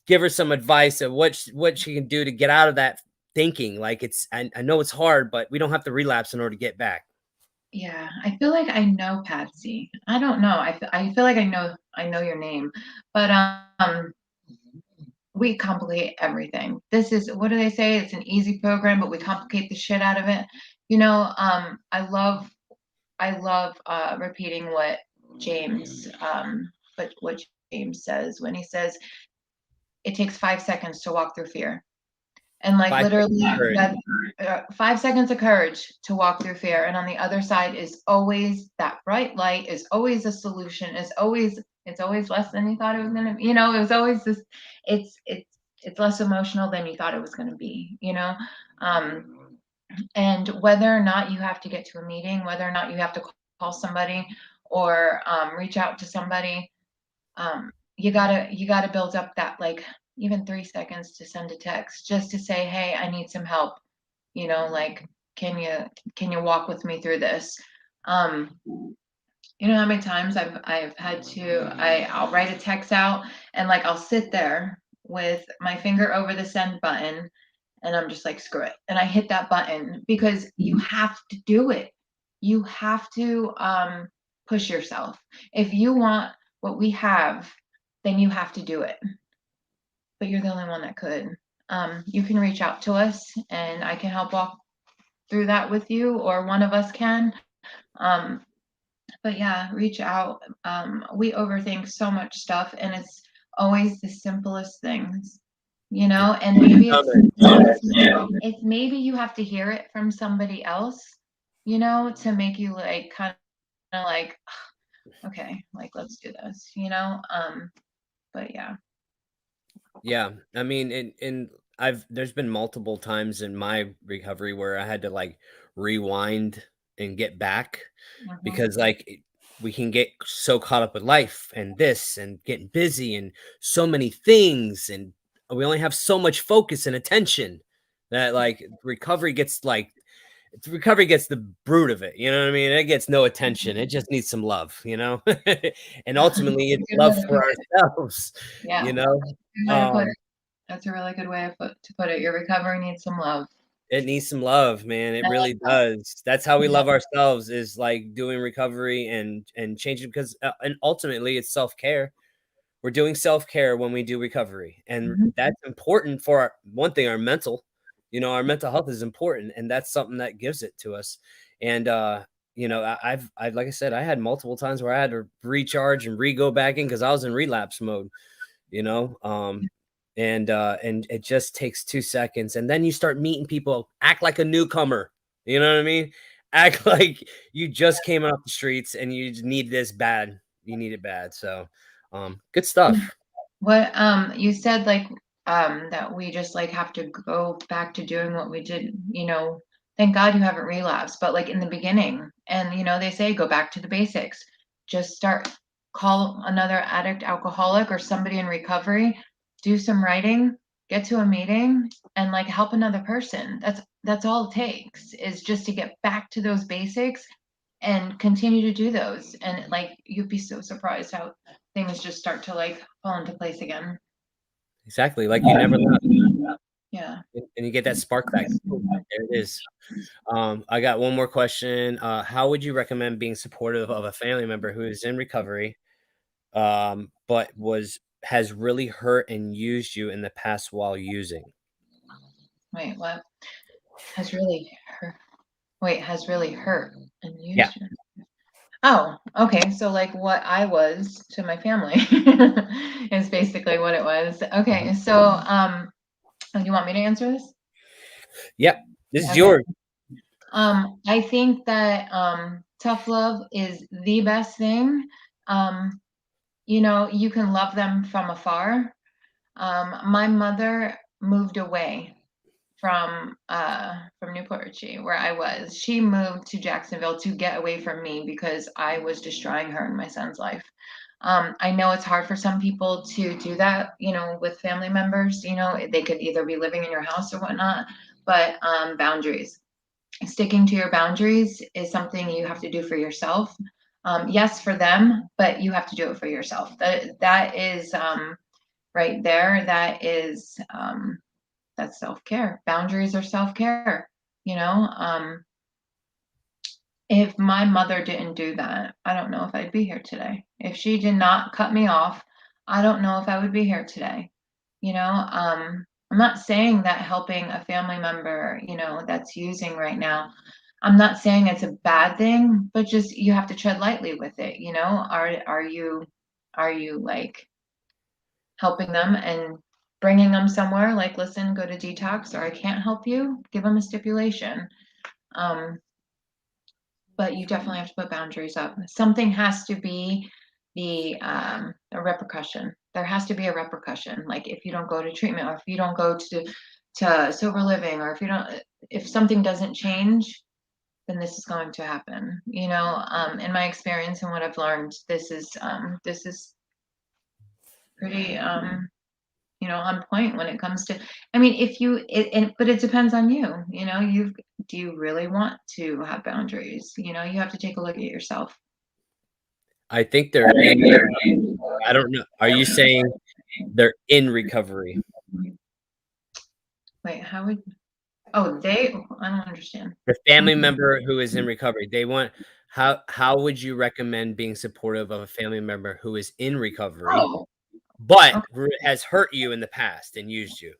give her some advice of what she can do to get out of that thinking? Like I know it's hard, but we don't have to relapse in order to get back. yeah, I feel like I know Patsy. I don't know. I feel like I know your name, but we complicate everything. This is what do they say? It's an easy program, but we complicate the shit out of it. I love repeating what James what James says when he says it takes 5 seconds to walk through fear. And like 5 seconds literally of courage. that 5 seconds of courage to walk through fear. And on the other side is always that bright light, is always a solution, it's always less than you thought it was gonna be. It was always this it's less emotional than you thought it was gonna be. Um and whether or not you have to get to a meeting, whether or not you have to call somebody or reach out to somebody, you gotta build up that like even 3 seconds to send a text just to say, hey, I need some help. Like, can you walk with me through this? Um, you know how many times I've had to I'll write a text out and like I'll sit there with my finger over the send button and I'm just like, screw it. And I hit that button because you have to do it. You have to push yourself. If you want what we have, then you have to do it. But you're the only one that could. You can reach out to us and I can help walk through that with you, or one of us can. Um, but yeah, reach out. We overthink so much stuff and it's always the simplest things, It's and maybe yeah. it's maybe you have to hear it from somebody else, to make you like kind of like, okay, like let's do this. But yeah. Yeah, I mean, and I've there's been multiple times in my recovery where I had to like rewind and get back Mhm. because we can get so caught up with life and this and getting busy and so many things and we only have so much focus and attention that like recovery gets the brood of it, you know what I mean? It gets no attention. It just needs some love, you know? And ultimately That's it's a good way love to for put it. ourselves, you Yeah, know? that's a good way to put Um it. That's a really good way to put it. Your recovery needs some love. It needs some love, man. It I like really that. does. That's how we Yeah. love ourselves is like doing recovery and changing because and ultimately it's self-care. We're doing self-care when we do recovery. And Mhm. that's important for one thing, our mental. Our mental health is important and that's something that gives it to us. And I've like I said, I had multiple times where I had to recharge and re-go back in because I was in relapse mode, you know. And it just takes 2 seconds and then you start meeting people, act like a newcomer, you know what I mean, act like you just came off the streets and you just need this bad, you need it bad. So good stuff. What you said like that we just like have to go back to doing what we did. Thank God you haven't relapsed, but like in the beginning, and they say go back to the basics. Just call another addict, alcoholic, or somebody in recovery, do some writing, get to a meeting, and like help another person. That's all it takes, is just to get back to those basics and continue to do those. And like you'd be so surprised how things just start to like fall into place again. Exactly, like you never left. Yeah. And you get that spark back. Boom, there it is. I got one more question. How would you recommend being supportive of a family member who is in recovery, but has really hurt and used you in the past while using? Wait, what? Has really hurt? Wait, has really hurt and Yeah. used you? Oh, okay. So like what I was to my family is basically what it was. Okay. So do you want me to answer this? Yep, this is Okay. yours. I think that tough love is the best thing. Um, you can love them from afar. My mother moved away from Newport Richey, where I was. She moved to Jacksonville to get away from me because I was destroying her and my son's life. I know it's hard for some people to do that, with family members. They could either be living in your house or whatnot, but boundaries. Sticking to your boundaries is something you have to do for yourself. Yes, for them, but you have to do it for yourself. That is right there. That's self-care. Boundaries are self-care. You know, if my mother didn't do that, I don't know if I'd be here today. If she did not cut me off, I don't know if I would be here today. I'm not saying that helping a family member, that's using right now, I'm not saying it's a bad thing, but just you have to tread lightly with it. Are you like helping them and bringing them somewhere like, listen, go to detox, or I can't help you, give them a stipulation. Um, but you definitely have to put boundaries up. Something has to be a repercussion. There has to be a repercussion. Like if you don't go to treatment, or if you don't go to sober living, or if something doesn't change, then this is going to happen. In my experience and what I've learned, this is pretty on point when it comes to, I mean, but it depends on you. Do you really want to have boundaries? You have to take a look at yourself. I think they're in. I don't know. Are you saying they're in recovery? Wait, I don't understand. The family member who is in recovery, they want how would you recommend being supportive of a family member who is in recovery, Oh, but okay. has hurt you in the past and used you?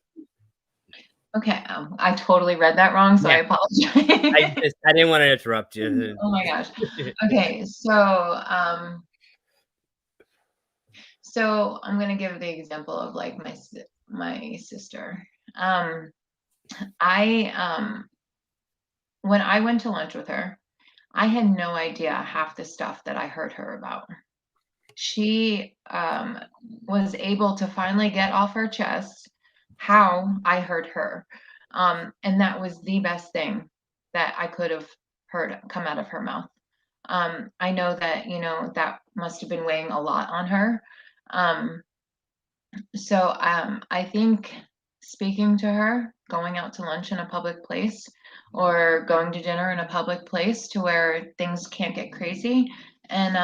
Okay. I totally read that wrong, so I Yeah, apologize. I didn't wanna interrupt you. Oh my gosh. Okay, so I'm gonna give the example of like my sister. Um, I when I went to lunch with her, I had no idea half the stuff that I heard her about. She was able to finally get off her chest how I heard her. And that was the best thing that I could have heard come out of her mouth. I know that, that must have been weighing a lot on her. Um, so I think speaking to her, going out to lunch in a public place, or going to dinner in a public place to where things can't get crazy, and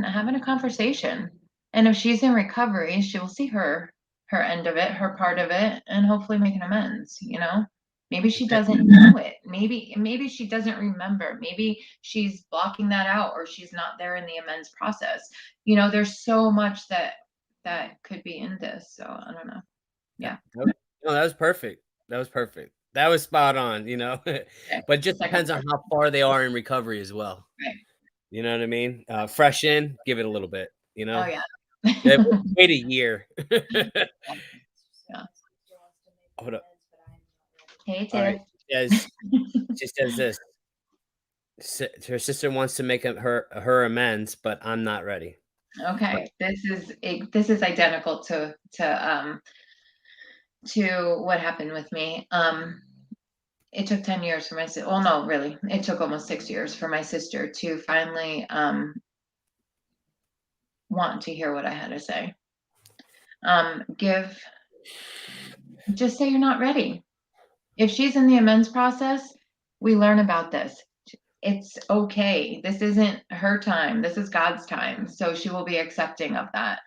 having a conversation. And if she's in recovery, she will see her end of it, her part of it, and hopefully make an amends. Maybe she doesn't know it. Maybe she doesn't remember. Maybe she's blocking that out, or she's not there in the amends process. There's so much that could be in this. So I don't know. Yeah, Yeah. no, that was perfect. That was perfect. That was spot on, Okay. but it just Second depends on part. how far they are in recovery as well. Right. You know what I mean? Fresh in, give it a little bit, Oh yeah. Eh, wait a year. Yeah. Hold up. Hey All right. Tiff. She says this. Her sister wants to make her amends, but I'm not ready. Right. Okay. This is identical to what happened with me. It took 10 years for my sister. Well, no, really. It took almost 6 years for my sister to finally want to hear what I had to say. Just say you're not ready. If she's in the amends process, we learn about this. It's okay. This isn't her time. This is God's time. So she will be accepting of that,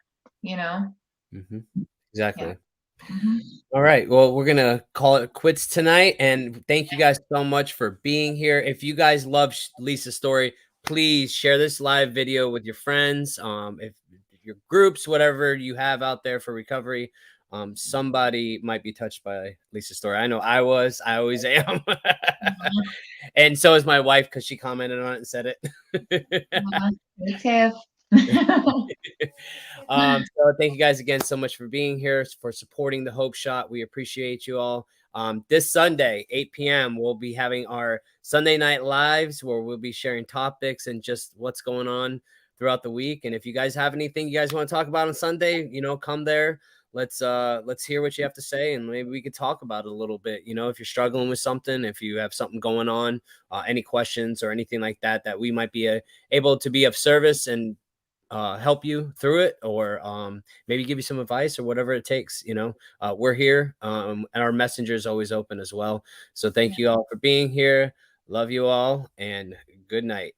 you know? Mhm. Yeah. Exactly. Mhm. All right. Well, we're gonna call it quits tonight, and thank you guys so much for being here. If you guys love Lisa's story, please share this live video with your friends, if your groups, whatever you have out there for recovery. somebody might be touched by Lisa's story. I know I was. I always am. Mhm. And so is my wife because she commented on it and said it. Me too. So thank you guys again so much for being here, for supporting the Hope Shot. We appreciate you all. This Sunday, 8 p.m., we'll be having our Sunday night lives where we'll be sharing topics and just what's going on throughout the week. And if you guys have anything you guys want to talk about on Sunday, come there. Let's hear what you have to say, and maybe we could talk about it a little bit. If you're struggling with something, if you have something going on, any questions or anything like that, that we might be able to be of service and help you through it, or maybe give you some advice or whatever it takes. We're here, and our messenger is always open as well. So thank you all for being here. Love you all, and good night.